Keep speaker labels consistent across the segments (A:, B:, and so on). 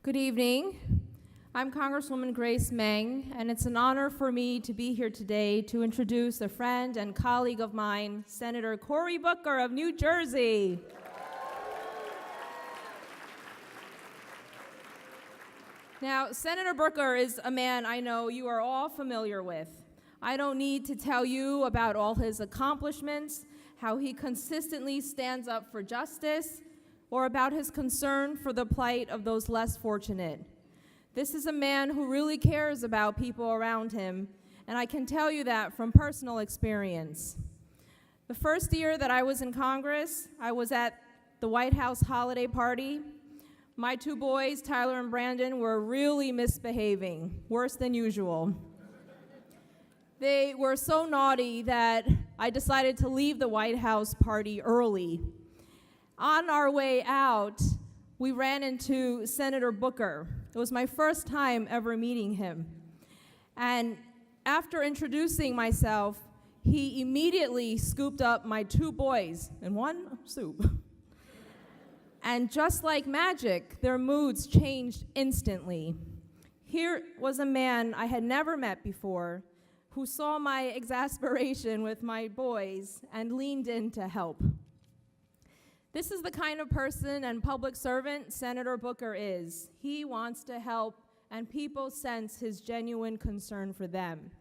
A: Good evening. I'm Congresswoman Grace Meng, and it's an honor for me to be here today to introduce a friend and colleague of mine, Senator Cory Booker of New Jersey. Now, Senator Booker is a man I know you are all familiar with. I don't need to tell you about all his accomplishments, how he consistently stands up for justice, or about his concern for the plight of those less fortunate. This is a man who really cares about people around him, and I can tell you that from personal experience. The first year that I was in Congress, I was at the White House holiday party. My two boys, Tyler and Brandon, were really misbehaving, worse than usual. They were so naughty that I decided to leave the White House party early. On our way out, we ran into Senator Booker. It was my first time ever meeting him. And after introducing myself, he immediately scooped up my two boys in one swoop. And just like magic, their moods changed instantly. Here was a man I had never met before who saw my exasperation with my boys and leaned in to help. This is the kind of person and public servant Senator Booker is. He wants to help, and people sense his genuine concern for them.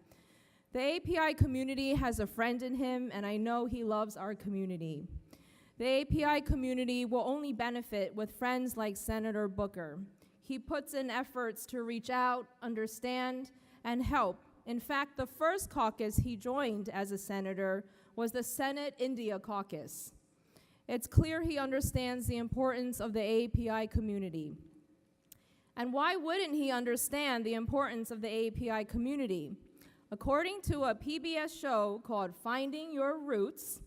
A: The API community has a friend in him, and I know he loves our community. The API community will only benefit with friends like Senator Booker. He puts in efforts to reach out, understand, and help. In fact, the first caucus he joined as a senator was the Senate India Caucus. It's clear he understands the importance of the API community. And why wouldn't he understand the importance of the API community? According to a PBS show called Finding Your Roots,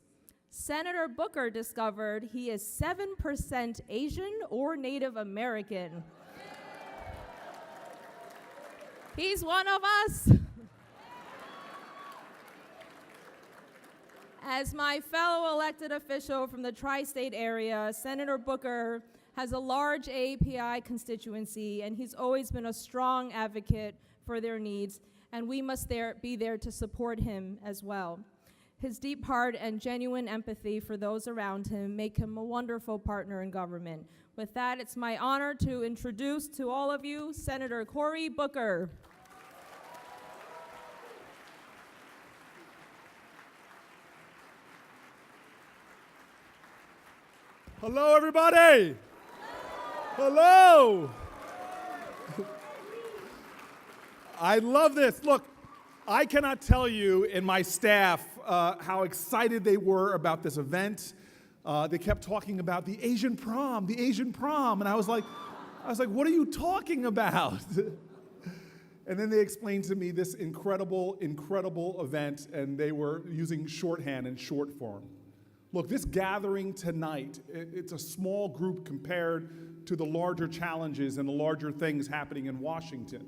A: Senator Booker discovered he is 7% Asian or Native American. He's one of us. As my fellow elected official from the tri-state area, Senator Booker has a large API constituency, and he's always been a strong advocate for their needs, and we must be there to support him as well. His deep heart and genuine empathy for those around him make him a wonderful partner in government. With that, it's my honor to introduce to all of you Senator Cory Booker.
B: Hello, everybody. Hello. I love this. Look, I cannot tell you and my staff how excited they were about this event. They kept talking about the Asian prom, and I was like, what are you talking about? And then they explained to me this incredible event, and they were using shorthand and short form. Look, this gathering tonight, it's a small group compared to the larger challenges and the larger things happening in Washington.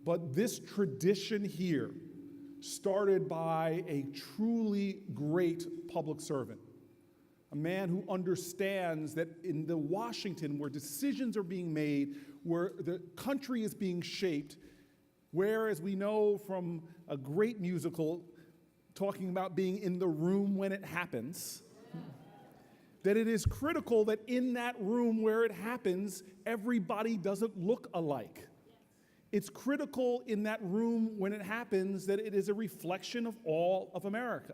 B: But this tradition here started by a truly great public servant, a man who understands that in the Washington where decisions are being made, where the country is being shaped, where, as we know from a great musical, talking about being in the room when it happens, that it is critical that in that room where it happens, everybody doesn't look alike. It's critical in that room when it happens that it is a reflection of all of America.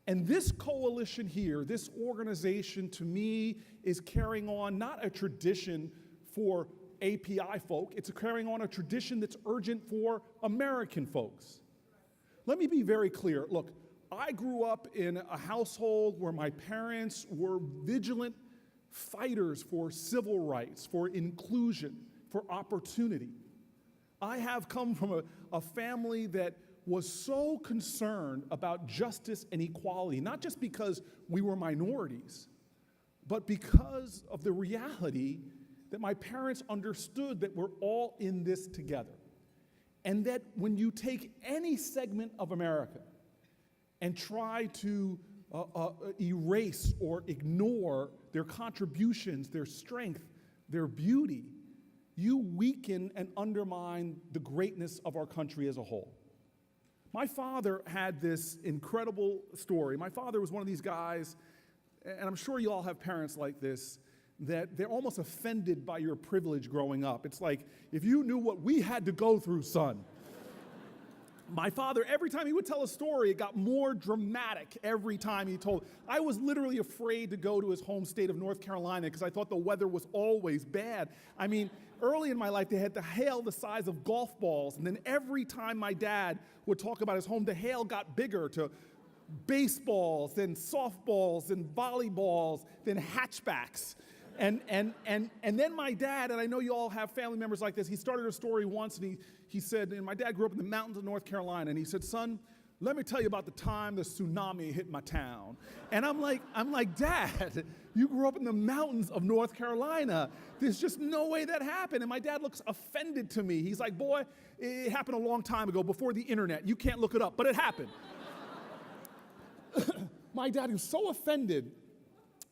B: And this coalition here, this organization, to me, is carrying on not a tradition for API folk, it's carrying on a tradition that's urgent for American folks. Let me be very clear. Look, I grew up in a household where my parents were vigilant fighters for civil rights, for inclusion, for opportunity. I have come from a family that was so concerned about justice and equality, not just because we were minorities, but because of the reality that my parents understood that we're all in this together. And that when you take any segment of America and try to erase or ignore their contributions, their strength, their beauty, you weaken and undermine the greatness of our country as a whole. My father had this incredible story. My father was one of these guys, and I'm sure you all have parents like this, that they're almost offended by your privilege growing up. It's like, if you knew what we had to go through, son. My father, every time he would tell a story, it got more dramatic every time he told. I was literally afraid to go to his home state of North Carolina because I thought the weather was always bad. I mean, early in my life, they had the hail the size of golf balls, and then every time my dad would talk about his home, the hail got bigger to baseballs, then softballs, then volleyballs, then hatchbacks. And then my dad, and I know you all have family members like this, he started a story once, and he said, and my dad grew up in the mountains of North Carolina, and he said, son, let me tell you about the time the tsunami hit my town. And I'm like, Dad, you grew up in the mountains of North Carolina. There's just no way that happened. And my dad looks offended to me. He's like, boy, it happened a long time ago, before the internet. You can't look it up, but it happened. My dad was so offended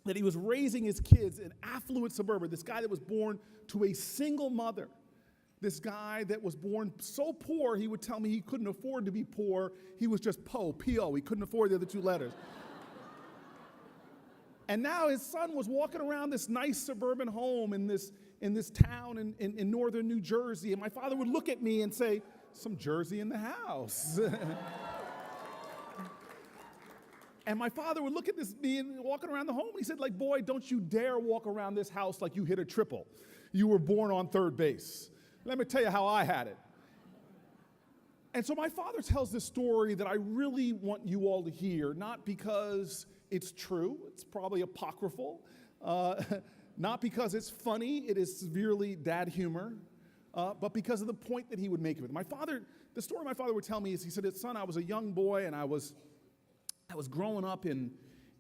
B: that he was raising his kids in affluent suburban, this guy that was born to a single mother, this guy that was born so poor, he would tell me he couldn't afford to be poor. He was just P-O. He couldn't afford the other two letters. And now his son was walking around this nice suburban home in this town in northern New Jersey, and my father would look at me and say, some Jersey in the house. And my father would look at me and walking around the home, and he said, like, boy, don't you dare walk around this house like you hit a triple. You were born on third base. Let me tell you how I had it. And so my father tells this story that I really want you all to hear, not because it's true, it's probably apocryphal, not because it's funny, it is severely dad humor, but because of the point that he would make of it. The story my father would tell me is, he said, son, I was a young boy, and I was growing up in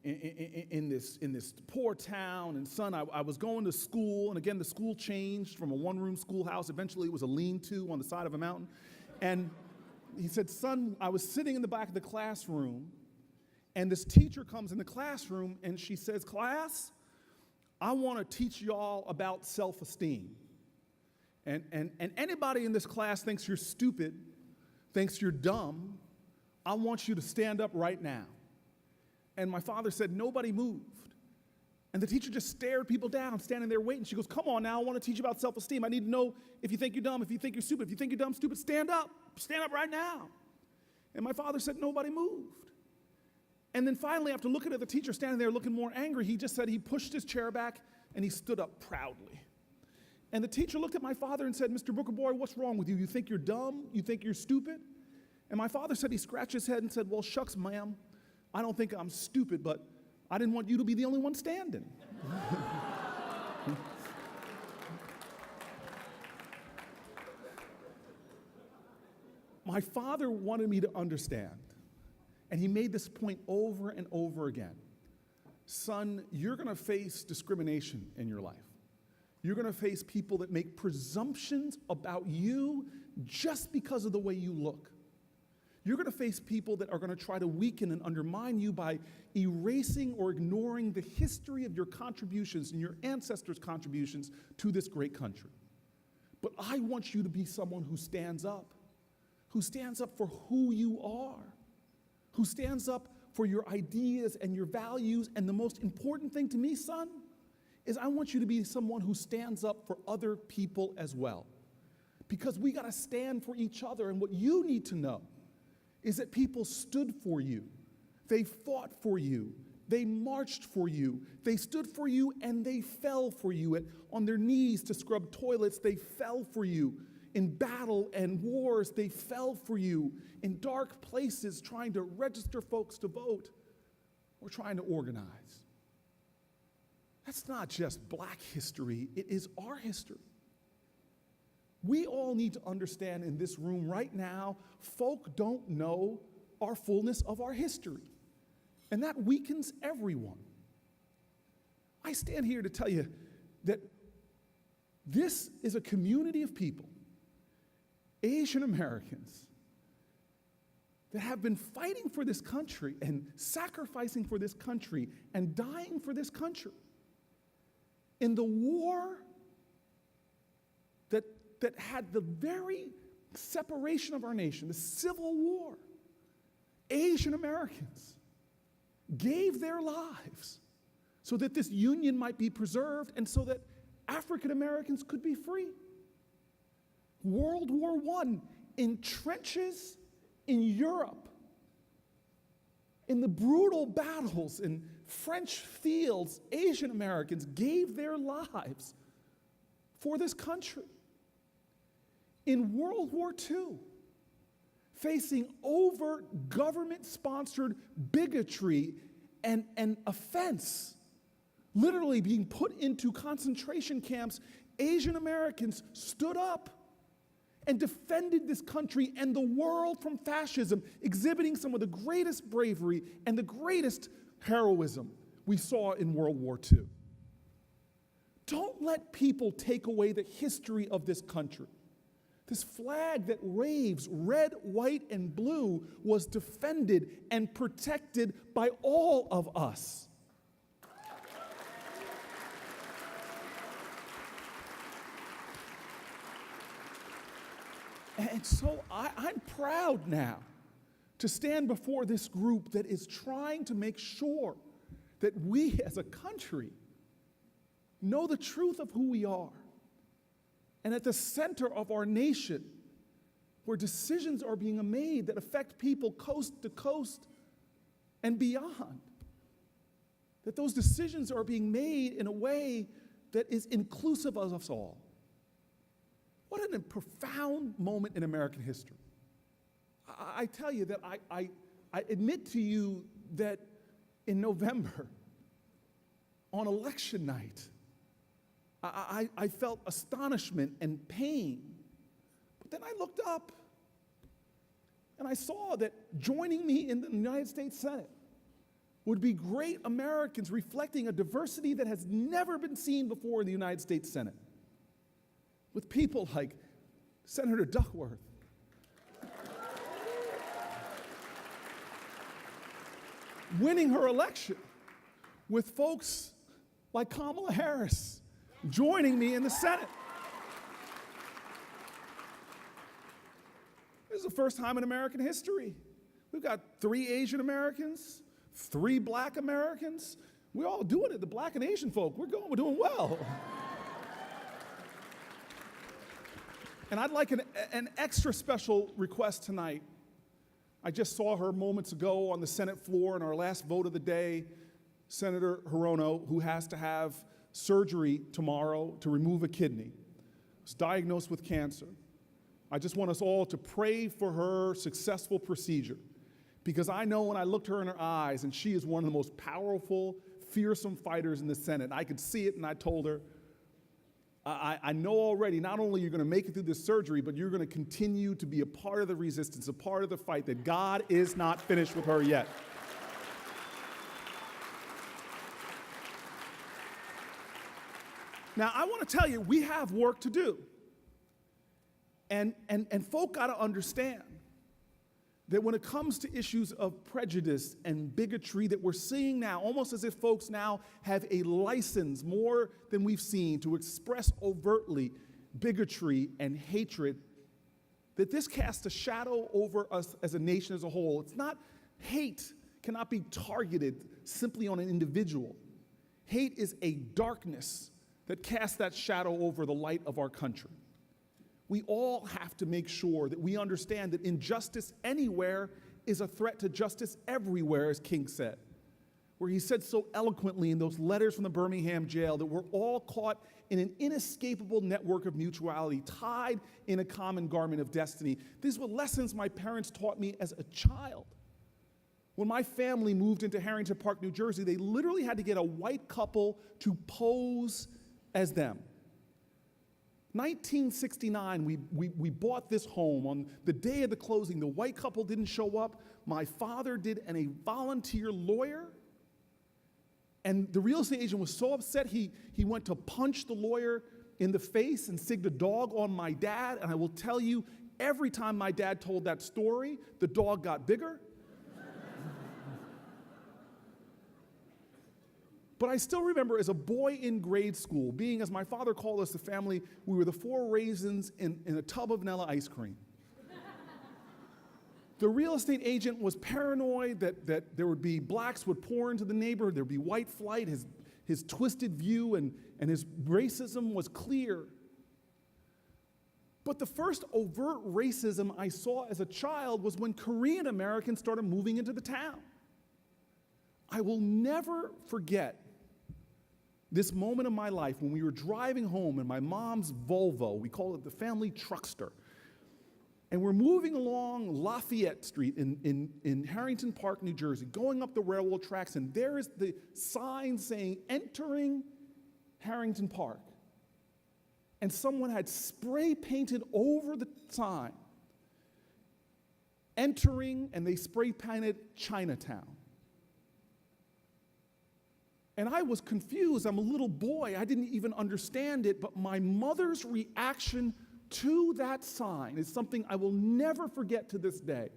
B: this poor town, and son, I was going to school, and again, the school changed from a one-room schoolhouse. Eventually, it was a lean-to on the side of a mountain. And he said, son, I was sitting in the back of the classroom, and this teacher comes in the classroom, and she says, class, I want to teach y'all about self-esteem. And anybody in this class thinks you're stupid, thinks you're dumb, I want you to stand up right now. And my father said, nobody moved. And the teacher just stared people down, standing there waiting. She goes, come on now, I want to teach you about self-esteem. I need to know if you think you're dumb, if you think you're stupid. If you think you're dumb, stupid, stand up right now. And my father said, nobody moved. And then finally, after looking at the teacher standing there looking more angry, he just said he pushed his chair back and he stood up proudly. And the teacher looked at my father and said, Mr. Booker, boy, what's wrong with you? You think you're dumb? You think you're stupid? And my father said, he scratched his head and said, well, shucks, ma'am, I don't think I'm stupid, but I didn't want you to be the only one standing. My father wanted me to understand, and he made this point over and over again. Son, you're going to face discrimination in your life. You're going to face people that make presumptions about you just because of the way you look. You're going to face people that are going to try to weaken and undermine you by erasing or ignoring the history of your contributions and your ancestors' contributions to this great country. But I want you to be someone who stands up for who you are, who stands up for your ideas and your values. And the most important thing to me, son, is I want you to be someone who stands up for other people as well. Because we got to stand for each other. And what you need to know is that people stood for you. They fought for you. They marched for you. They stood for you, and they fell for you. On their knees to scrub toilets, they fell for you. In battle and wars, they fell for you. In dark places, trying to register folks to vote or trying to organize. That's not just black history, it is our history. We all need to understand in this room right now, folk don't know our fullness of our history. And that weakens everyone. I stand here to tell you that this is a community of people, Asian Americans, that have been fighting for this country and sacrificing for this country and dying for this country. In the war that had the very separation of our nation, the Civil War, Asian Americans gave their lives so that this union might be preserved and so that African Americans could be free. World War I, in trenches in Europe, in the brutal battles in French fields, Asian Americans gave their lives for this country. In World War II, facing overt government-sponsored bigotry and offense, literally being put into concentration camps, Asian Americans stood up and defended this country and the world from fascism, exhibiting some of the greatest bravery and the greatest heroism we saw in World War II. Don't let people take away the history of this country. This flag that waves red, white, and blue was defended and protected by all of us. And so I'm proud now to stand before this group that is trying to make sure that we as a country know the truth of who we are. And at the center of our nation, where decisions are being made that affect people coast to coast and beyond, that those decisions are being made in a way that is inclusive of us all. What a profound moment in American history. I tell you that I admit to you that in November, on election night, I felt astonishment and pain. But then I looked up and I saw that joining me in the United States Senate would be great Americans reflecting a diversity that has never been seen before in the United States Senate. With people like Senator Duckworth, winning her election, with folks like Kamala Harris joining me in the Senate. This is the first time in American history. We've got 3 Asian Americans, 3 Black Americans. We're all doing it, the Black and Asian folk. We're doing well. And I'd like an extra special request tonight. I just saw her moments ago on the Senate floor in our last vote of the day, Senator Hirono, who has to have surgery tomorrow to remove a kidney, was diagnosed with cancer. I just want us all to pray for her successful procedure, because I know when I looked her in her eyes, and she is one of the most powerful, fearsome fighters in the Senate. I could see it, and I told her, I know already, not only you're going to make it through this surgery, but you're going to continue to be a part of the resistance, a part of the fight, that God is not finished with her yet. Now, I want to tell you, we have work to do. And folk got to understand that when it comes to issues of prejudice and bigotry that we're seeing now, almost as if folks now have a license more than we've seen to express overtly bigotry and hatred, that this casts a shadow over us as a nation as a whole. It's not, hate cannot be targeted simply on an individual. Hate is a darkness that casts that shadow over the light of our country. We all have to make sure that we understand that injustice anywhere is a threat to justice everywhere, as King said, where he said so eloquently in those letters from the Birmingham jail that we're all caught in an inescapable network of mutuality, tied in a common garment of destiny. These were lessons my parents taught me as a child. When my family moved into Harrington Park, New Jersey, they literally had to get a white couple to pose as them. 1969, we bought this home. On the day of the closing, the white couple didn't show up. My father did, and a volunteer lawyer. And the real estate agent was so upset, he went to punch the lawyer in the face and sigged a dog on my dad. And I will tell you, every time my dad told that story, the dog got bigger. But I still remember as a boy in grade school, being, as my father called us, the family, we were the 4 raisins in a tub of vanilla ice cream. The real estate agent was paranoid that there would be blacks would pour into the neighborhood, there would be white flight, his twisted view and his racism was clear. But the first overt racism I saw as a child was when Korean Americans started moving into the town. I will never forget this moment in my life when we were driving home in my mom's Volvo, we call it the family truckster, and we're moving along Lafayette Street in Harrington Park, New Jersey, going up the railroad tracks, and there is the sign saying, entering Harrington Park. And someone had spray painted over the sign, entering, and they spray painted Chinatown. And I was confused. I'm a little boy. I didn't even understand it, but my mother's reaction to that sign is something I will never forget to this day.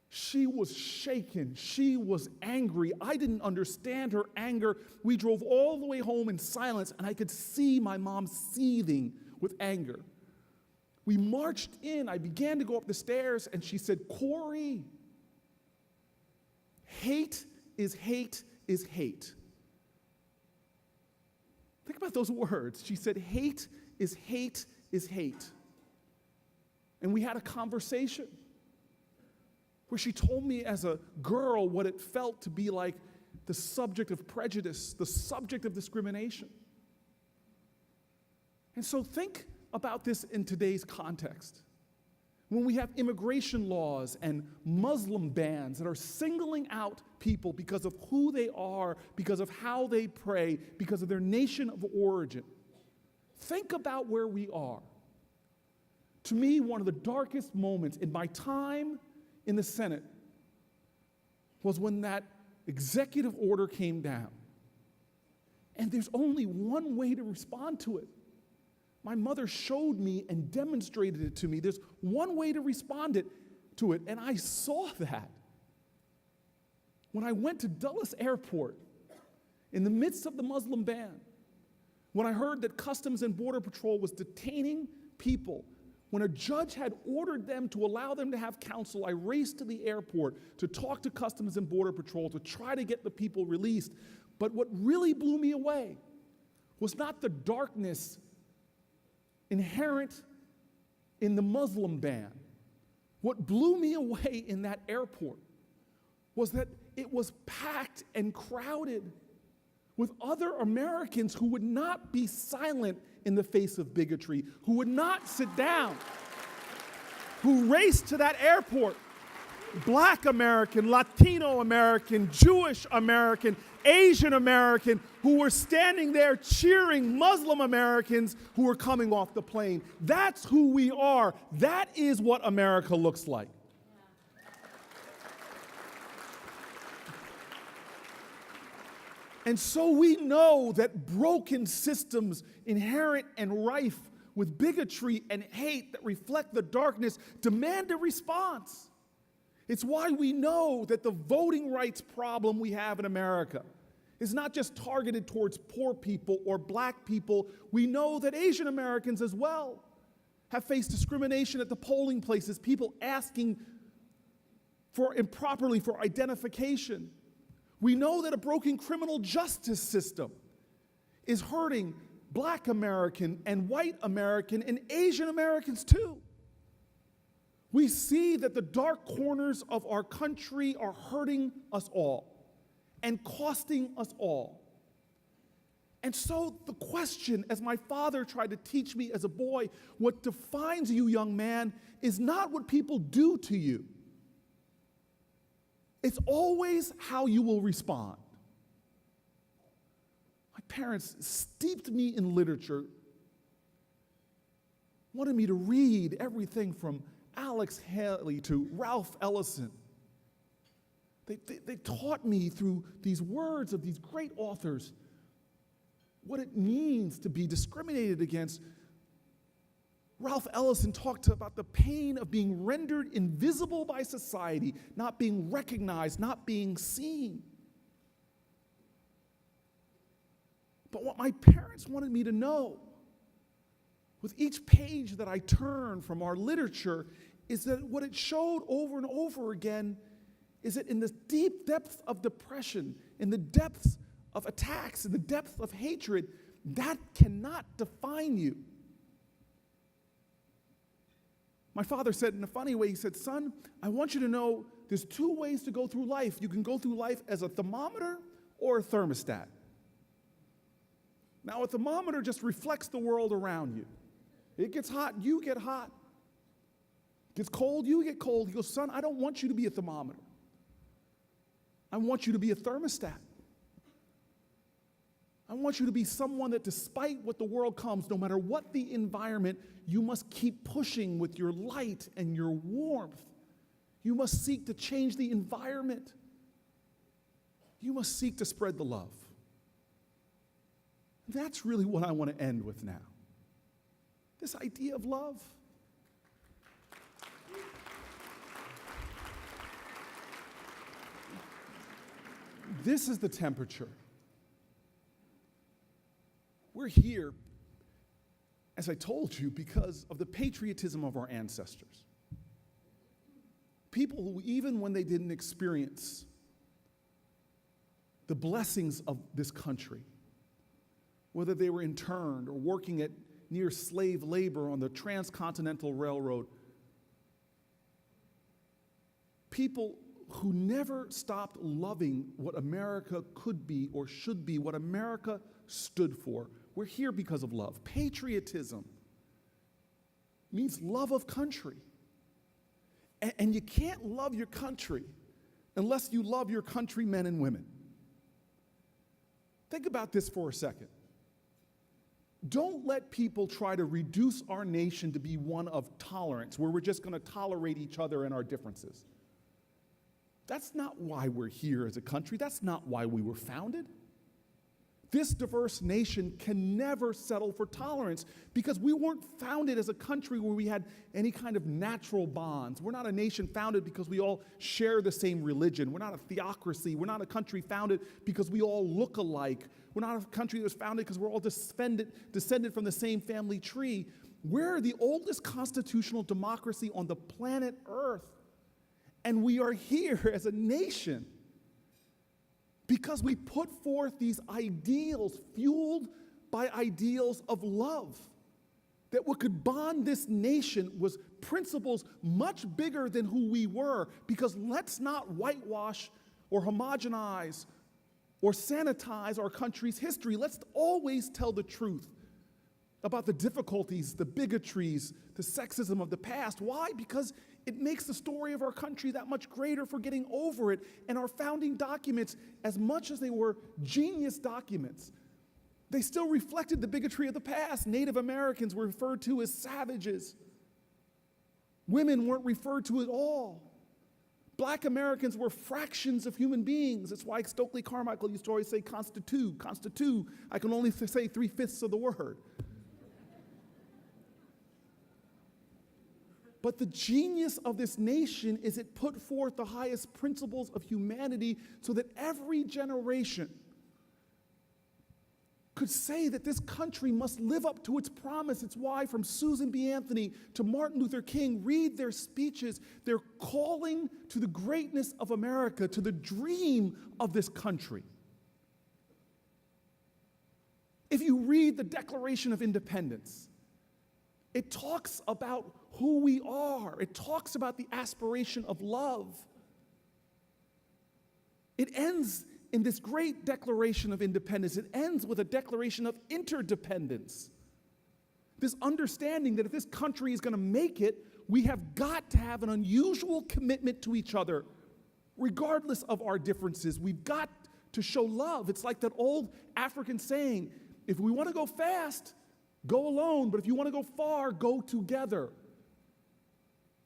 B: She was shaken. She was angry. I didn't understand her anger. We drove all the way home in silence, and I could see my mom seething with anger. We marched in. I began to go up the stairs, and she said, "Cory, hate is hate is hate." Think about those words. She said, hate is hate is hate. And we had a conversation where she told me as a girl what it felt to be like the subject of prejudice, the subject of discrimination. And so think about this in today's context. When we have immigration laws and Muslim bans that are singling out people because of who they are, because of how they pray, because of their nation of origin. Think about where we are. To me, one of the darkest moments in my time in the Senate was when that executive order came down. And there's only one way to respond to it. My mother showed me and demonstrated it to me. There's one way to respond to it, and I saw that. When I went to Dulles Airport, in the midst of the Muslim ban, when I heard that Customs and Border Patrol was detaining people, when a judge had ordered them to allow them to have counsel, I raced to the airport to talk to Customs and Border Patrol to try to get the people released. But what really blew me away was not the darkness inherent in the Muslim ban. What blew me away in that airport was that it was packed and crowded with other Americans who would not be silent in the face of bigotry, who would not sit down, who raced to that airport. Black American, Latino American, Jewish American, Asian American, who were standing there cheering Muslim Americans who were coming off the plane. That's who we are. That is what America looks like. And so we know that broken systems inherent and rife with bigotry and hate that reflect the darkness demand a response. It's why we know that the voting rights problem we have in America is not just targeted towards poor people or black people. We know that Asian Americans as well have faced discrimination at the polling places, people asking for improperly for identification. We know that a broken criminal justice system is hurting Black American and white American and Asian Americans too. We see that the dark corners of our country are hurting us all and costing us all. And so the question, as my father tried to teach me as a boy, what defines you, young man, is not what people do to you. It's always how you will respond. My parents steeped me in literature, wanted me to read everything from Alex Haley to Ralph Ellison. They taught me through these words of these great authors what it means to be discriminated against. Ralph Ellison talked about the pain of being rendered invisible by society, not being recognized, not being seen. But what my parents wanted me to know, with each page that I turned from our literature, is that what it showed over and over again is that in the deep depths of depression, in the depths of attacks, in the depths of hatred, that cannot define you. My father said in a funny way, he said, son, I want you to know there's two ways to go through life. You can go through life as a thermometer or a thermostat. Now, a thermometer just reflects the world around you. It gets hot, you get hot. It gets cold, you get cold. He goes, son, I don't want you to be a thermometer. I want you to be a thermostat. I want you to be someone that despite what the world comes, no matter what the environment, you must keep pushing with your light and your warmth. You must seek to change the environment. You must seek to spread the love. That's really what I want to end with now. This idea of love. This is the temperature. We're here, as I told you, because of the patriotism of our ancestors. People who, even when they didn't experience the blessings of this country, whether they were interned or working at near slave labor on the transcontinental railroad, people who never stopped loving what America could be or should be, what America stood for. We're here because of love. Patriotism means love of country. And you can't love your country unless you love your countrymen and women. Think about this for a second. Don't let people try to reduce our nation to be one of tolerance, where we're just going to tolerate each other and our differences. That's not why we're here as a country. That's not why we were founded. This diverse nation can never settle for tolerance because we weren't founded as a country where we had any kind of natural bonds. We're not a nation founded because we all share the same religion. We're not a theocracy. We're not a country founded because we all look alike. We're not a country that was founded because we're all descended from the same family tree. We're the oldest constitutional democracy on the planet Earth. And we are here as a nation because we put forth these ideals fueled by ideals of love. That what could bond this nation was principles much bigger than who we were, because let's not whitewash or homogenize or sanitize our country's history. Let's always tell the truth about the difficulties, the bigotries, the sexism of the past. Why? Because it makes the story of our country that much greater for getting over it. And our founding documents, as much as they were genius documents, they still reflected the bigotry of the past. Native Americans were referred to as savages. Women weren't referred to at all. Black Americans were fractions of human beings. That's why Stokely Carmichael used to always say, constitute. I can only say 3/5 of the word. But the genius of this nation is it put forth the highest principles of humanity so that every generation could say that this country must live up to its promise. It's why from Susan B. Anthony to Martin Luther King, read their speeches. They're calling to the greatness of America, to the dream of this country. If you read the Declaration of Independence, it talks about who we are. It talks about the aspiration of love. It ends in this great Declaration of Independence. It ends with a declaration of interdependence. This understanding that if this country is going to make it, we have got to have an unusual commitment to each other, regardless of our differences. We've got to show love. It's like that old African saying, if we want to go fast, go alone, but if you want to go far, go together.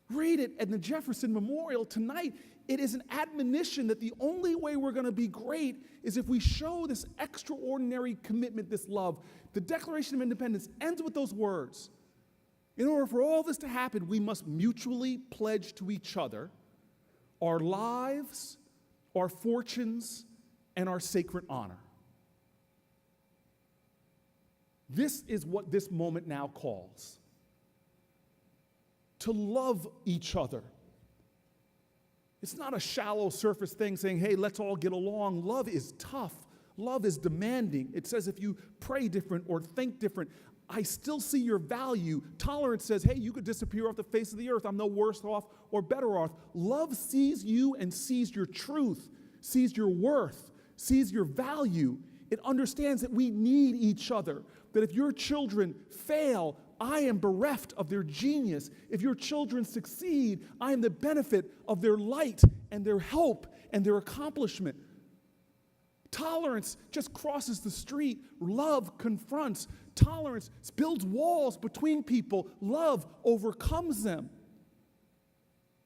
B: Read it at the Jefferson Memorial tonight. It is an admonition that the only way we're going to be great is if we show this extraordinary commitment, this love. The Declaration of Independence ends with those words. In order for all this to happen, we must mutually pledge to each other our lives, our fortunes, and our sacred honor. This is what this moment now calls. To love each other. It's not a shallow surface thing saying, hey, let's all get along. Love is tough. Love is demanding. It says if you pray different or think different, I still see your value. Tolerance says, hey, you could disappear off the face of the earth. I'm no worse off or better off. Love sees you and sees your truth, sees your worth, sees your value. It understands that we need each other, that if your children fail, I am bereft of their genius. If your children succeed, I am the benefit of their light and their hope and their accomplishment. Tolerance just crosses the street. Love confronts. Tolerance builds walls between people. Love overcomes them.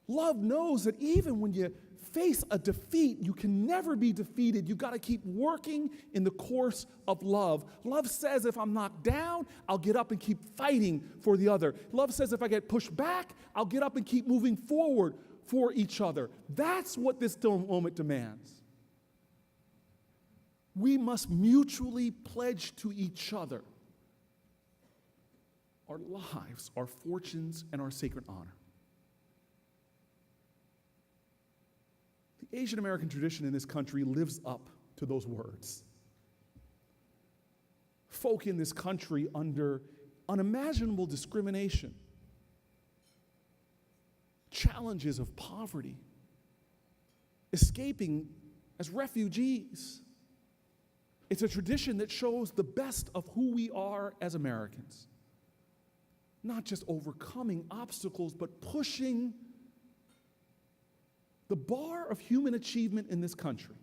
B: Love knows that even when you face a defeat, you can never be defeated. You've got to keep working in the course of love. Love says if I'm knocked down, I'll get up and keep fighting for the other. Love says if I get pushed back, I'll get up and keep moving forward for each other. That's what this moment demands. We must mutually pledge to each other our lives, our fortunes, and our sacred honor. The Asian American tradition in this country lives up to those words. Folk in this country under unimaginable discrimination, challenges of poverty, escaping as refugees. It's a tradition that shows the best of who we are as Americans. Not just overcoming obstacles, but pushing the bar of human achievement in this country.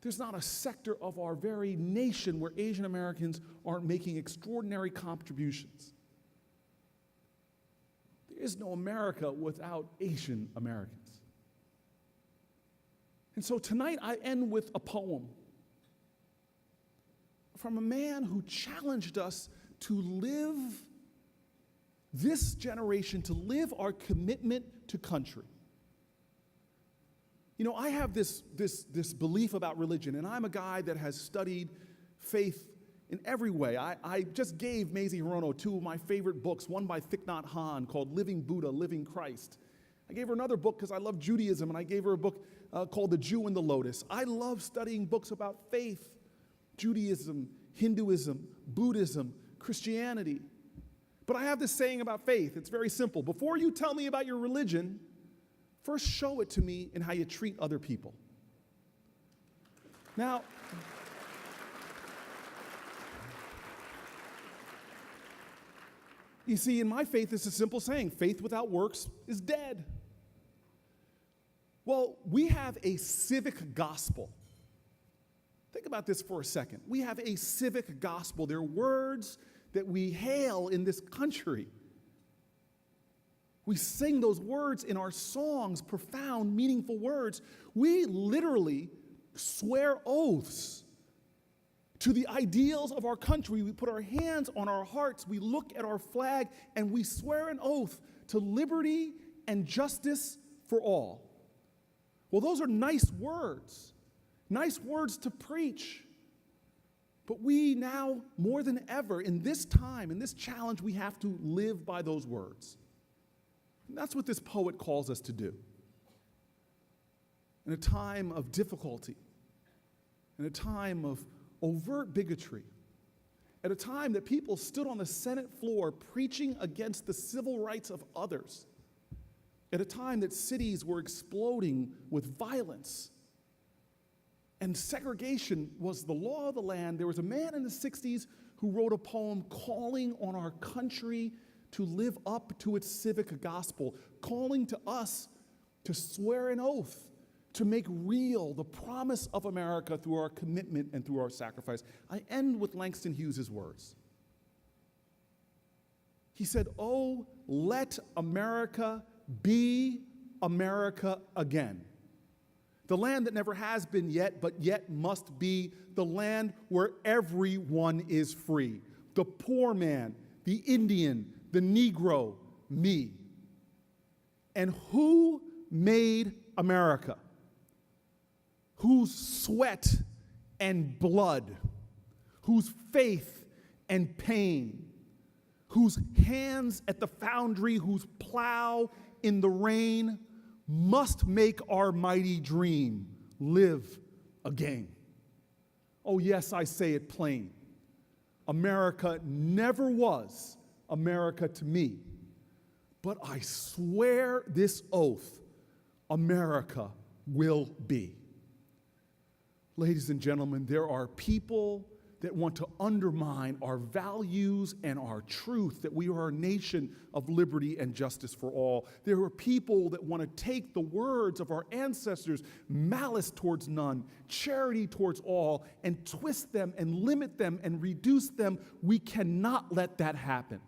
B: There's not a sector of our very nation where Asian Americans aren't making extraordinary contributions. There is no America without Asian Americans. And so tonight I end with a poem from a man who challenged us to live this generation, to live our commitment to country. You know, I have this belief about religion, and I'm a guy that has studied faith in every way. I just gave Mazie Hirono two of my favorite books, one by Thich Nhat Hanh called Living Buddha, Living Christ. I gave her another book because I love Judaism, and I gave her a book called The Jew and the Lotus. I love studying books about faith, Judaism, Hinduism, Buddhism, Christianity. But I have this saying about faith. It's very simple. Before you tell me about your religion, first show it to me in how you treat other people. Now, you see, in my faith, it's a simple saying. Faith without works is dead. Well, we have a civic gospel. Think about this for a second. We have a civic gospel. They're words that we hail in this country. We sing those words in our songs, profound, meaningful words. We literally swear oaths to the ideals of our country. We put our hands on our hearts, we look at our flag, and we swear an oath to liberty and justice for all. Well, those are nice words to preach. But we now, more than ever, in this time, in this challenge, we have to live by those words. And that's what this poet calls us to do. In a time of difficulty, in a time of overt bigotry, at a time that people stood on the Senate floor preaching against the civil rights of others, at a time that cities were exploding with violence, and segregation was the law of the land, there was a man in the 60s who wrote a poem calling on our country to live up to its civic gospel, calling to us to swear an oath, to make real the promise of America through our commitment and through our sacrifice. I end with Langston Hughes' words. He said, "Oh, let America be America again. The land that never has been yet, but yet must be, the land where everyone is free. The poor man, the Indian, the Negro, me. And who made America? Whose sweat and blood, whose faith and pain, whose hands at the foundry, whose plow in the rain, must make our mighty dream live again. Oh, yes, I say it plain. America never was America to me. But I swear this oath, America will be. Ladies and gentlemen, there are people that want to undermine our values and our truth, that we are a nation of liberty and justice for all. There are people that want to take the words of our ancestors, malice towards none, charity towards all, and twist them and limit them and reduce them. We cannot let that happen.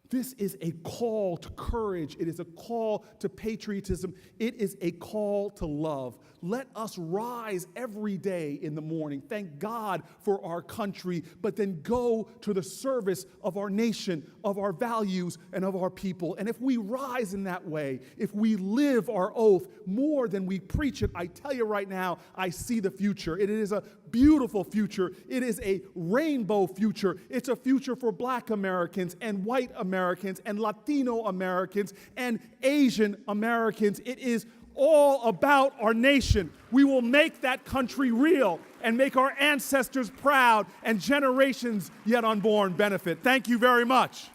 B: This is a call to courage. It is a call to patriotism. It is a call to love. Let us rise every day in the morning. Thank God for our country, but then go to the service of our nation, of our values, and of our people. And if we rise in that way, if we live our oath more than we preach it, I tell you right now, I see the future. It is a beautiful future. It is a rainbow future. It's a future for Black Americans and white Americans and Latino Americans and Asian Americans. It is all about our nation. We will make that country real and make our ancestors proud and generations yet unborn benefit. Thank you very much.